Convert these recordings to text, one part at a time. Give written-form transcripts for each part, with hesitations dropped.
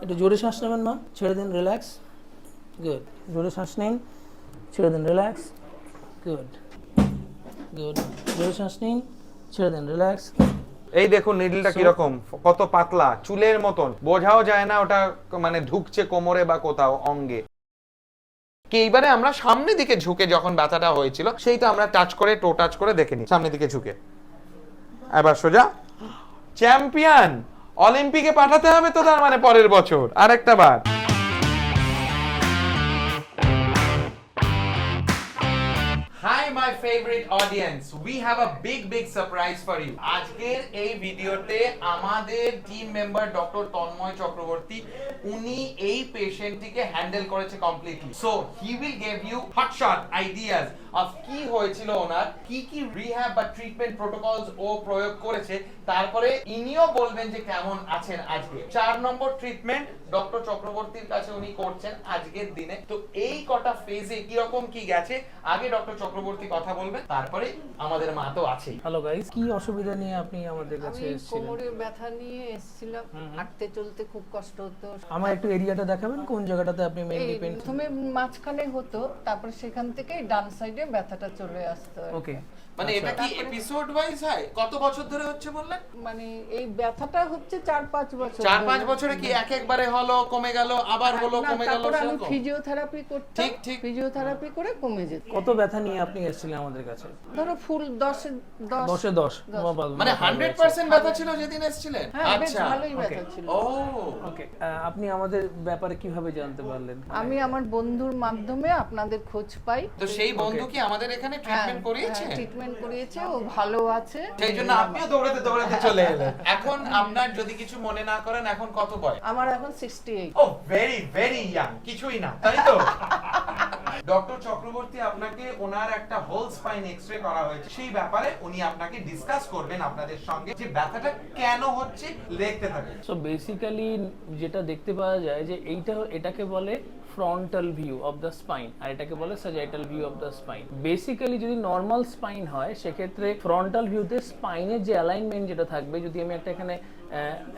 একটু জোরে শ্বাস নেবেন মা, ছেড়ে দিন, রিল্যাক্স, গুড, জোরে শ্বাস নিন, ছেড়ে দিন, রিল্যাক্স, গুড গুড, জোরে শ্বাস নিন, ছেড়ে দিন, রিল্যাক্স। এই দেখুন নিডলটা কিরকম, কত পাতলা, চুলের মতন, বোঝাও যায় না ওটা মানে ঢুকছে কোমরে বা কোথাও অঙ্গে। কি এইবারে আমরা সামনের দিকে ঝুঁকে যখন ব্যথাটা হয়েছিল সেইটা আমরা টাচ করে টো টাচ করে দেখে নিই, সামনের দিকে ঝুঁকে। এবার সোজা, চ্যাম্পিয়ন, অলিম্পিকে পাঠাতে হবে তো তার মানে পরের বছর আরেকটা বার। Hi my favorite audience, we have a big surprise for you. আজকের এই ভিডিওতে আমাদের team member doctor Tanmoy Chakraborty উনি এই পেশেন্টটিকে হ্যান্ডেল করেছে completely. So he will give you hotshot ideas of কি হয়েছিল ওনার, কি রিহ্যাব বা ট্রিটমেন্ট প্রোটোকলস ও প্রয়োগ করেছে, তারপরে ইনিও বলবেন যে কেমন আছেন আজকে। 4 নম্বর ট্রিটমেন্ট ডক্টর চক্রবর্তীর কাছে উনি করছেন আজকের দিনে। তো এই কটা ফেজে কি রকম কি গেছে আগে ডক্টর চক্রবর্তী কথা বলবেন, তারপরে আমাদের মা তো আছেই। হ্যালো গাইস, কি অসুবিধা নিয়ে আপনি আমাদের কাছে এসেছিলেন? কোমরে ব্যথা নিয়ে এসেছিলাম, হাঁটতে চলতে খুব কষ্ট হতো। আমার একটু এরিয়াটা দেখাবেন, কোন জায়গাটাতে আপনি মেইনলি পেন? প্রথমে মাঝখানে হতো, তারপর সেখান থেকে ডান সাইডে ব্যথাটা চলে আসতো। ওকে, মানে এটা কি এপিসোড ওয়াইজ হয়? কত বছর ধরে হচ্ছে বললেন? মানে এই ব্যথাটা হচ্ছে 4-5 বছর। 4-5 বছরে কি একবারে হলো কমে গেল আবার হলো কমে গেল? তারপর আমি ফিজিওথেরাপি করতাম, ঠিক। ফিজিওথেরাপি করে কমে যেত। কত ব্যথা নিয়ে আপনি এসেছিলেন আমাদের কাছে? ধরো ফুল 10 10 মানে 100% ব্যথা ছিল যেদিন এসেছিলেন? হ্যাঁ, বেশ আচ্ছা, ভালোই ব্যথা ছিল। ও ওকে, আপনি আমাদের ব্যাপারে কিভাবে জানতে পারলেন? আমি আমার বন্ধুর মাধ্যমে আপনাদের খোঁজ পাই। তো সেই বন্ধু কি আমাদের এখানে ট্রিটমেন্ট করিয়েছে? ট্রিটমেন্ট করিয়েছে, ও ভালো আছে। সেই জন্য আপনিও দৌড়াতে চলে এলেন। এখন আপনার যদি কিছু মনে না করেন, এখন কত বয়স? আমার এখন 68। ও ভেরি ইয়াং, কিছুই না, তাই তো? ডক্টর চক্রবর্তী আপনাকে ওনার একটা হোল স্পাইন এক্সরে করা হয়েছে, সেই ব্যাপারে উনি আপনাকে ডিসকাস করবেন আপনাদের সঙ্গে যে ব্যথাটা কেন হচ্ছে, দেখতে থাকুন। সো বেসিক্যালি যেটা দেখতে পাওয়া যায় যে এটাকে বলে frontal view of the spine, আর এটাকে বলে sagittal view of the spine. Basically যদি নর্মাল স্পাইন হয় সেক্ষেত্রে ফ্রন্টাল ভিউতে স্পাইনের যে অ্যালাইনমেন্ট যেটা থাকবে, যদি আমি এখানে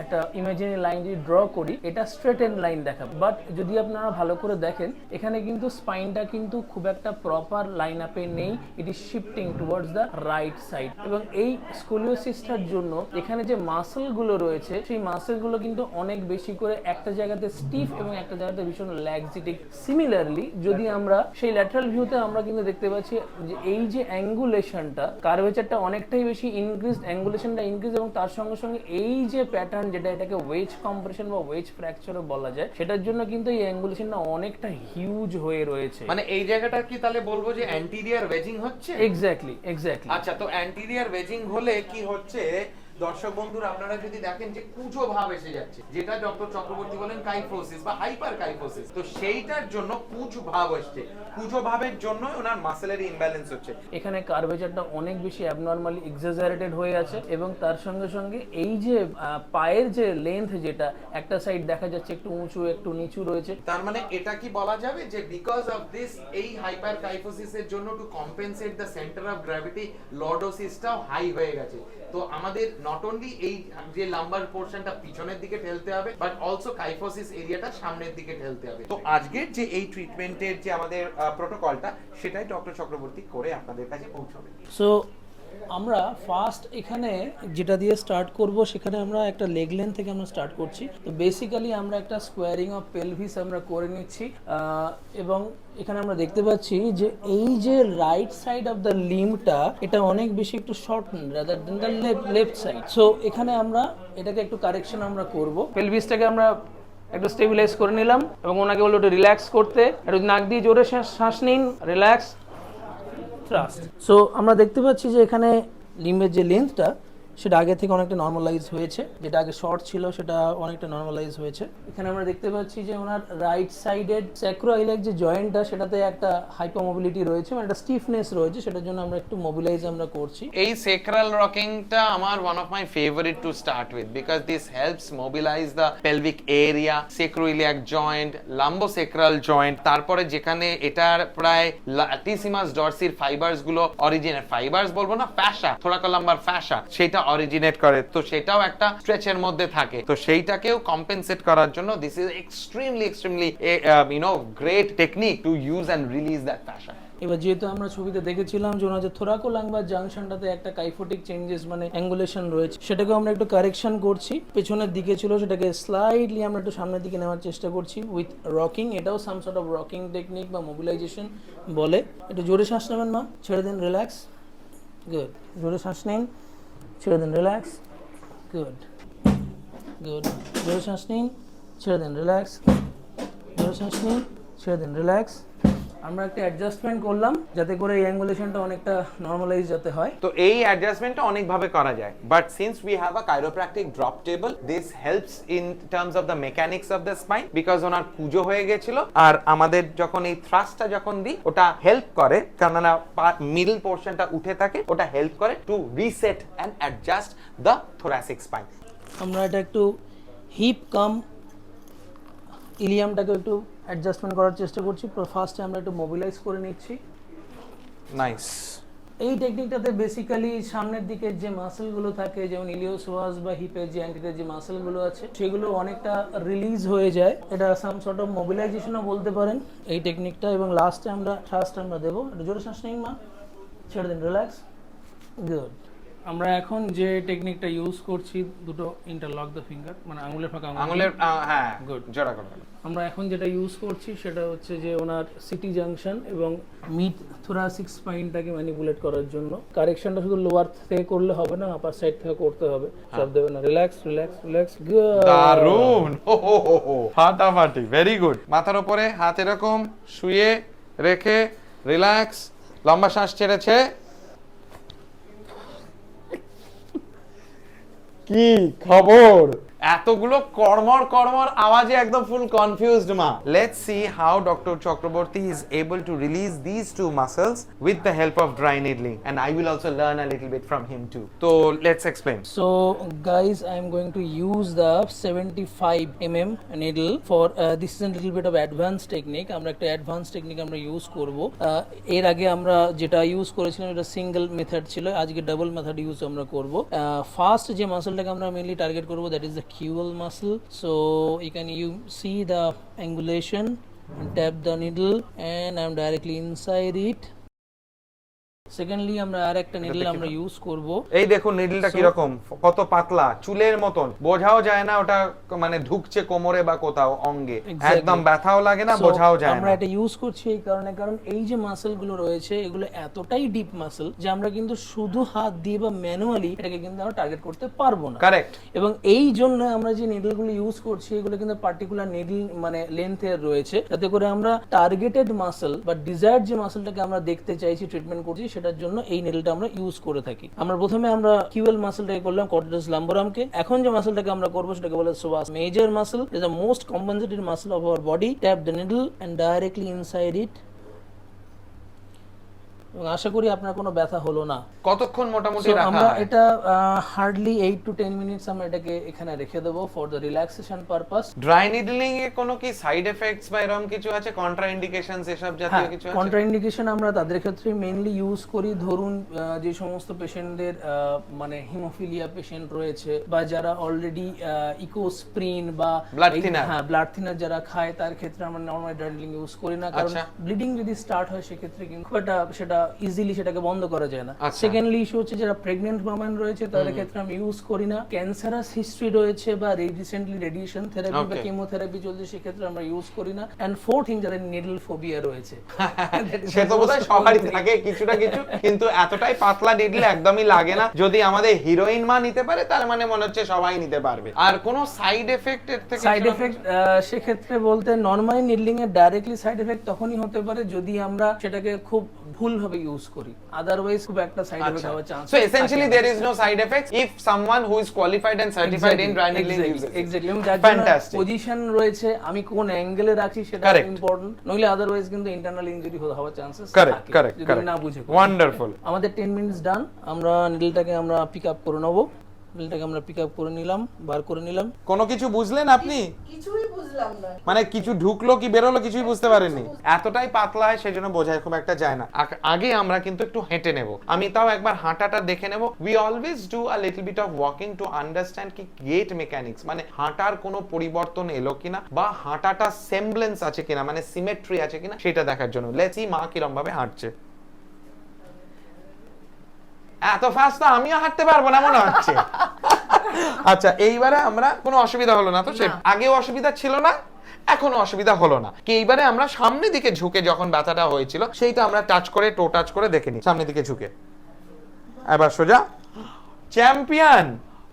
একটা ইমাজিনারি লাইন যদি ড্র করি, এটা স্ট্রেটেন লাইন দেখাবে। বাট যদি আপনারা ভালো করে দেখেন, এখানে কিন্তু স্পাইনটা কিন্তু খুব একটা প্রপার লাইন আপে নেই, it is shifting towards the right side. এবং এই স্কোলিওসিসটার জন্য এখানে যে মাসলগুলো রয়েছে, সেই মাসলগুলো কিন্তু অনেক বেশি করে একটা জায়গাতে স্টিফ এবং একটা জায়গাতে ভীষণ ল্যাক্সিটিক। সিমিলারলি যদি আমরা সেই ল্যাটারাল ভিউতে আমরা কিন্তু দেখতে পাচ্ছি যে এই যে অ্যাঙ্গুলেশনটা, কার্ভেচারটা অনেকটাই বেশি ইনক্রিজড, অ্যাঙ্গুলেশনটা ইনক্রিজ, এবং তার সঙ্গে সঙ্গে এই যে প্যাটার্ন, যেটা এটাকে ওয়েজ কম্প্রেশন বা ওয়েজ ফ্র্যাকচারও বলা যায়, সেটার জন্য কিন্তু এই অ্যাঙ্গুলেশনটা অনেকটা হিউজ হয়ে রয়েছে। মানে এই জায়গাটা কি তাহলে বলবো যে অ্যান্টিরিয়র ওয়েজিং হচ্ছে? এক্স্যাক্টলি। আচ্ছা, তো অ্যান্টিরিয়র ওয়েজিং হলে কি হচ্ছে, দর্শক বন্ধুরা আপনারা যদি দেখেন যে কুঁজো ভাব এসে যাচ্ছে, যেটা ডক্টর চক্রবর্তী বলেন কাইফোসিস বা হাইপার কাইফোসিস, তো সেইটার জন্য কুঁজ ভাব আসছে। কুঁজো ভাবের জন্য ওনার মাসেলের ইমব্যালেন্স হচ্ছে। এখানে কার্ভেচারটা অনেক বেশি অ্যাবনরমালি এক্সাজারেটেড হয়ে আছে, এবং তার সঙ্গে সঙ্গে এই যে পায়ের যে লেন্থ, যেটা একটা সাইড দেখা যাচ্ছে একটু উঁচু একটু নিচু রয়েছে। তার মানে এটা কি বলা যাবে যে বিকজ অফ দিস, এই হাইপার কাইফোসিসের জন্য to compensate the centre of gravity, লর্ডোসিসটাও হাই হয়ে গেছে। তো আমাদের নট অনলি এই যে লাম্বার পোরশনটা পিছনের দিকে ঠেলতে হবে, বাট অলসো কাইফোসিস এরিয়াটা সামনের দিকে ঠেলতে হবে। তো আজকের যে এই ট্রিটমেন্টের যে আমাদের প্রোটোকলটা, সেটাই ডক্টর চক্রবর্তী করে আপনাদের কাছে পৌঁছাবে। সো আমরা ফার্স্ট এখানে যেটা দিয়ে স্টার্ট করব, সেখানে আমরা একটা লেগ লেন্থ থেকে আমরা স্টার্ট করছি। তো বেসিক্যালি আমরা একটা স্কোয়ারিং অফ পেলভিস আমরা করে নিচ্ছি, এবং এখানে আমরা দেখতে পাচ্ছি যে এই যে রাইট সাইড অফ দ্য লিম্বটা, এটা অনেক বেশি একটু short rather than the left side. So এখানে আমরা এটাকে একটু কারেকশন আমরা করব। পেলভিসটাকে আমরা একটু স্টেবিলাইজ করে নিলাম, এবং ওনাকে বললো একটু রিল্যাক্স করতে, একটু নাক দিয়ে জোরে শ্বাস নিন, রিল্যাক্স, ট্রাস্ট। সো আমরা দেখতে পাচ্ছি যে এখানে লিম্বের যে লেন্থটা, সেটা আগে থেকে অনেকটা নর্মালাইজ হয়েছে, যেটা আগে শর্ট ছিল সেটা অনেকটা নর্মালাইজ হয়েছে। এখানে আমরা দেখতে পাচ্ছি যে ওনার রাইট সাইডের স্যাক্রোইলিয়াক যে জয়েন্টটা, সেটাতে একটা হাইপারমোবিলিটি রয়েছে, মানে একটা স্টিফনেস রয়েছে, সেটার জন্য আমরা একটু মোবিলাইজ আমরা করছি। এই সেক্রাল রকিংটা আমার one of my favourite to start with, because this helps mobilise the pelvic area, sacroiliac joint, lumbosacral joint, তারপরে যেখানে এটার প্রায় ল্যাটিসিমাস ডরসির ফাইবারস গুলো, অরিজিনাল ফাইবারস বলবো না, ফ্যাশা, থোরাকো লাম্বার ফ্যাশা, সেটা অরিজিনেট করে, তো সেটাও একটা স্ট্রেচের মধ্যে থাকে, তো সেইটাকেও কম্পেনসেট করার জন্য this is extremely great technique to use and release that fascia. এবার যেহেতু আমরা ছবিতে দেখেছিলাম যে ওনার যে থোরাকোলাম্বার জাংশনটাতে একটা কাইফোটিক চেঞ্জেস মানে অ্যাঙ্গুলেশন রয়েছে, সেটাকে আমরা একটু কারেকশন করছি। পেছনের দিকে ছিল, সেটাকে স্লাইডলি আমরা একটু সামনের দিকে নেওয়ার চেষ্টা করছি উইথ রকিং। এটাও some sort of rocking technique বা মোবিলাইজেশন বলে। একটু জোরে শ্বাস নেবেন মা, ছেড়ে দিন, রিল্যাক্স, গুড। জোরে শ্বাস নিন, ছেড়ে দিন, রিল্যাক্স, গুড গুড। জোরে শ্বাস নিন, ছেড়ে দিন, রিল্যাক্স, জোরে শ্বাস নিন, ছেড়ে দিন, রিল্যাক্স। আমরা একটা অ্যাডজাস্টমেন্ট করলাম যাতে করে এই অ্যাঙ্গুলেশনটা অনেকটা নরমালাইজ যাতে হয়। তো এই অ্যাডজাস্টমেন্টটা অনেক ভাবে করা যায়, but since we have a chiropractic drop table, this helps in terms of the mechanics of the spine, because ওনার কুজো হয়ে গেছিল, আর আমাদের যখন এই থ্রাস্টটা যখন দিই ওটা হেল্প করে, কারণ মিডল পোরশনটা উঠে থাকে, ওটা হেল্প করে to reset and adjust the thoracic spine। আমরা এটা একটু হিপ কাম ইলিয়ামটাকে একটু অ্যাডজাস্টমেন্ট করার চেষ্টা করছি। ফার্স্টে আমরা একটু মোবিলাইজ করে নিচ্ছি। নাইস। এই টেকনিকটাতে বেসিক্যালি সামনের দিকে যে মাসেলগুলো থাকে, যেমন ইলিওসোয়াস বা হিপের যে অ্যান্টিটের যে মাসেলগুলো আছে, সেগুলো অনেকটা রিলিজ হয়ে যায়। এটা সাম সর্ট অফ মোবিলাইজেশনও বলতে পারেন এই টেকনিকটা। এবং লাস্টে আমরা শ্বাসটা আমরা দেবো, একটু জোরে শ্বাস নিন মা, ছেড়ে দিন, রিল্যাক্স, গুড। আমরা এখন যে টেকনিকটা ইউজ করছি, দুটো ইন্টারলক দ্য ফিঙ্গার, মানে আঙুলের ফাঁকা আঙুলের, হ্যাঁ গুড, জোড়া করে। আমরা এখন যেটা ইউজ করছি সেটা হচ্ছে যে ওনার সিটি জাংশন এবং মিড থোরাসিক স্পাইনটাকে ম্যানিপুলেট করার জন্য। কারেকশনটা শুধু লোয়ার থেকে করলে হবে না, আপার সাইড থেকে করতে হবে। সব দেবে না, রিল্যাক্স রিল্যাক্স রিল্যাক্স, গুড, দারুন, ফাটাফাটি, ভেরি গুড। মাথার উপরে হাত এরকম শুয়ে রেখে রিল্যাক্স, লম্বা শ্বাস ছেড়েছে। কি খবর? এতগুলো কর্মর কর্মর আওয়াজে একদম ফুল কনফিউজড মা। Let's see how doctor Chakraborty is able to release this two muscles with the help of dry needling, and I will also learn a little bit from him too. তো let's explain. So guys, I am going to use the 75 needle for this is a little bit of advanced technique. আমরা একটা advance technique আমরা use করব। এর আগে আমরা যেটা use করেছিলাম এটা সিঙ্গেল মেথড ছিল, আজকে ডাবল মেথড ইউজ আমরা করব। ফার্স্ট যে মাসলটাকে আমরা মেইনলি টার্গেট করব, that is the cual muscle. So you see the angulation and tap the needle and I'm directly inside it. Secondly আমরা আরেকটা নিডল আমরা ইউজ করব। এই দেখো নিডলটা কি রকম, কত পাতলা, চুলের মতন, বোঝাও যায় না ওটা মানে ঢুকছে কোমরে বা কোথাও অঙ্গে, একদম ব্যথাও লাগে না, বোঝাও যায় না। আমরা এটা ইউজ করছি এই কারণে, কারণ এই যে মাসলগুলো রয়েছে এগুলো এতটাই ডিপ মাসল যে আমরা কিন্তু শুধু হাত দিয়ে বা ম্যানুয়ালি এটাকে কিন্তু আমরা টার্গেট করতে পারবো না। কারেক্ট। এবং এই জন্য আমরা যে নিডলগুলো ইউজ করছি এগুলো কিন্তু পার্টিকুলার নিডল মানে লেন্থের রয়েছে, যাতে করে আমরা টার্গেটেড মাসল বা ডিজায়ার্ড যে মাসলটাকে আমরা দেখতে চাইছি, ট্রিটমেন্ট করছি, সেটার জন্য এই নিডলটা আমরা ইউজ করে থাকি। আমরা প্রথমে আমরা কিউএল মাসলটাকে করলাম, কর্টিটাস লাম্বোরামকে। এখন যে মাসলটাকে আমরা করব সেটাকে বলে psoas major muscle. It is the most compensated muscle of our body. Tap the needle and directly inside it. এবং আশা করি আপনার কোনো ব্যথা হলো না। কতক্ষণ মোটামুটি রাখা হয়? আমরা এটা হার্ডলি 8 to 10 মিনিটস আমরা এটাকে এখানে রেখে দেব for the relaxation purpose. Dry needling এ কোনো কি সাইড এফেক্টস বা এরকম কিছু আছে, কন্ট্রা ইন্ডিকেশনস এসব জাতীয় কিছু আছে? কন্ট্রা ইন্ডিকেশন আমরা তাদের ক্ষেত্রে মেইনলি ইউজ করি, ধরুন যে সমস্ত পেশেন্টদের মানে হিমোফিলিয়া পেশেন্ট রয়েছে বা যারা অলরেডি ইকোস্প্রিন বা ব্লাড থিনার, হ্যাঁ ব্লাড থিনার যারা খায়, তার ক্ষেত্রে আমরা নরমাল ড্রাই নিডলিং ইউজ করি না, কারণ ব্লিডিং যদি স্টার্ট হয় সেক্ষেত্রে কিন্তু সেটা ইজিলি সেটাকে বন্ধ করা যায় না। সেকেন্ডলি ইস্যু হচ্ছে যারা প্রেগন্যান্ট ওম্যান রয়েছে তাদের ক্ষেত্রে আমি ইউজ করি না। ক্যান্সারাস হিস্ট্রি রয়েছে বা রিসেন্টলি রেডিয়েশন থেরাপি বা কেমোথেরাপি চলছে, সেক্ষেত্রে আমরা ইউজ করি না। এন্ড ফোর্থ থিং, যাদের নিডল ফোবিয়া রয়েছে, সে তো বোধহয় সবারই থাকে কিছুটা কিছু, কিন্তু এতটাই পাতলা নিডল একদমই লাগে না। যদি আমাদের হিরোইন মা নিতে পারে তার মানে মনে হচ্ছে সবাই নিতে পারবে। আর কোনো সাইড এফেক্ট এর থেকে? সাইড এফেক্ট সেক্ষেত্রে বলতে নরমালি নিডলিং এর ডাইরেক্টলি সাইড এফেক্ট তখনই হতে পারে যদি আমরা সেটাকে খুব ভুলভাবে ইউজ করি, আদারওয়াইজ খুব একটা সাইড এফেক্ট হওয়ার chance. So essentially there is no side effects if someone who is qualified and certified in dry needling uses it. Exactly. এবং যার জন্য পজিশন রয়েছে, আমি কোন অ্যাঙ্গেলে রাখছি সেটা ইম্পর্টেন্ট, নইলে আদারওয়াইজ কিন্তু ইন্টারনাল ইনজুরি হওয়ার চান্সেস থাকে। কারেক্ট। যদি না বুঝে। ওয়ান্ডারফুল। আমাদের 10 মিনিটস ডান। আমরা নিডলটাকে আমরা পিক আপ করে নেব। বেলটাকে আমরা পিক আপ করে নিলাম, বার করে নিলাম। কোনো কিছু বুঝলেন আপনি? কিছুই বুঝলাম না। মানে কিছু ঢুকলো কি বেরোলো কিছুই বুঝতে পারেননি? এতটাই পাতলা হয় সেজন্য বোঝায় খুব একটা যায় না। আগে আমরা কিন্তু একটু হেঁটে নেব, আমি তাও একবার হাঁটাটা দেখে নেব। We always do a little bit of walking to understand কি গেট মেকানিক্স, মানে হাঁটার কোনো পরিবর্তন এলো কিনা বা হাঁটাটা সেমব্লেন্স আছে কিনা, মানে সিমেট্রি আছে কিনা সেটা দেখার জন্য। লেটস সি মা কিরম ভাবে হাঁটছে। এত ফাস্ট তো আমিও হাঁটতে পারবো না মনে হচ্ছে। আচ্ছা, এইবারে আমরা কোনো অসুবিধা হলো না তো? সে আগেও অসুবিধা ছিল না, এখনো অসুবিধা হলো না কি? এইবারে আমরা সামনের দিকে ঝুঁকে যখন ব্যথাটা হয়েছিল সেইটা আমরা টাচ করে টো টাচ করে দেখে নিই। সামনের দিকে ঝুঁকে, এবার সোজা। চ্যাম্পিয়ন,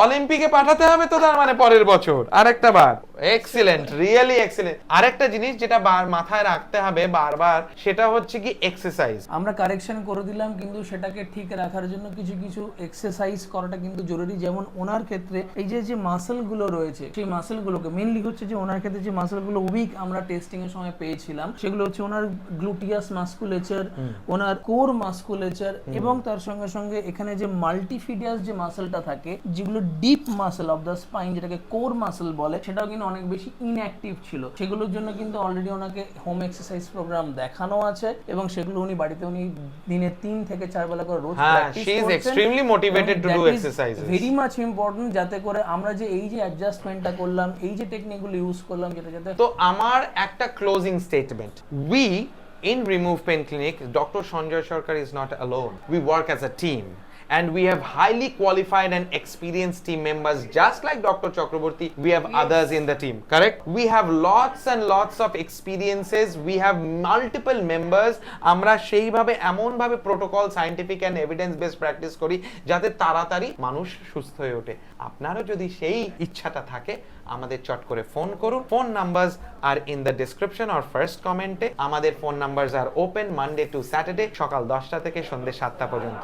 অলিম্পিকে পাঠাতে হবে তো তার মানে পরের বছর আরেকটা বার। Excellent, really excellent. আরেকটা জিনিস যেটা মাথায় রাখতে হবে বারবার, সেটা হচ্ছে কি এক্সারসাইজ। আমরা কারেকশন করে দিলাম, কিন্তু সেটাকে ঠিক রাখার জন্য কিছু কিছু এক্সারসাইজ করাটা কিন্তু জরুরি। যেমন ওনার ক্ষেত্রে এই যে মাসেলগুলো রয়েছে, সেই মাসেলগুলোকে মেইনলি হচ্ছে যে ওনার ক্ষেত্রে যে মাসেলগুলো উইক আমরা টেস্টিং এর সময় পেয়েছিলাম, সেগুলো হচ্ছে ওনার গ্লুটিয়াস মাসকুলেচার, ওনার কোর মাসকুলেচার, এবং তার সঙ্গে সঙ্গে এখানে যে মাল্টিফিডিয়াস যে মাসেলটা থাকে, যেগুলো deep muscle of the spine, যেটাকে কোর মাসেল বলে, সেটাও কিন্তু অনেক বেশি ইনঅ্যাক্টিভ ছিল। সেগুলোর জন্য কিন্তু অলরেডি ওনাকে হোম এক্সারসাইজ প্রোগ্রাম দেখানো আছে, এবং সেগুলো উনি বাড়িতে উনি দিনে 3 থেকে 4 বেলা করে রোজ প্র্যাকটিস করছেন। She is extremely motivated to do exercises. Very much important, যাতে করে আমরা যে এই যে অ্যাডজাস্টমেন্টটা করলাম, এই যে টেকনিকগুলো ইউজ করলাম, যেটা যাতে। তো আমার একটা closing statement, we in Remove Pain Clinic, Dr. Sanjay Sarkar is not alone. We work as a team. And we have highly qualified and experienced team members. Just like Dr. Chakraborty, we have others in the team, correct? We have lots and lots of experiences. We have multiple members. আমরা সেইভাবে এমনভাবে protocol, scientific and evidence based practice করি যাতে তাড়াতাড়ি মানুষ সুস্থ হয়ে ওঠে। আপনারও যদি সেই ইচ্ছাটা থাকে, আমাদের চট করে ফোন করুন। Phone numbers are in the description or first কমেন্টে। আমাদের phone numbers are open Monday to Saturday, সকাল 10টা থেকে সন্ধ্যে 7টা পর্যন্ত।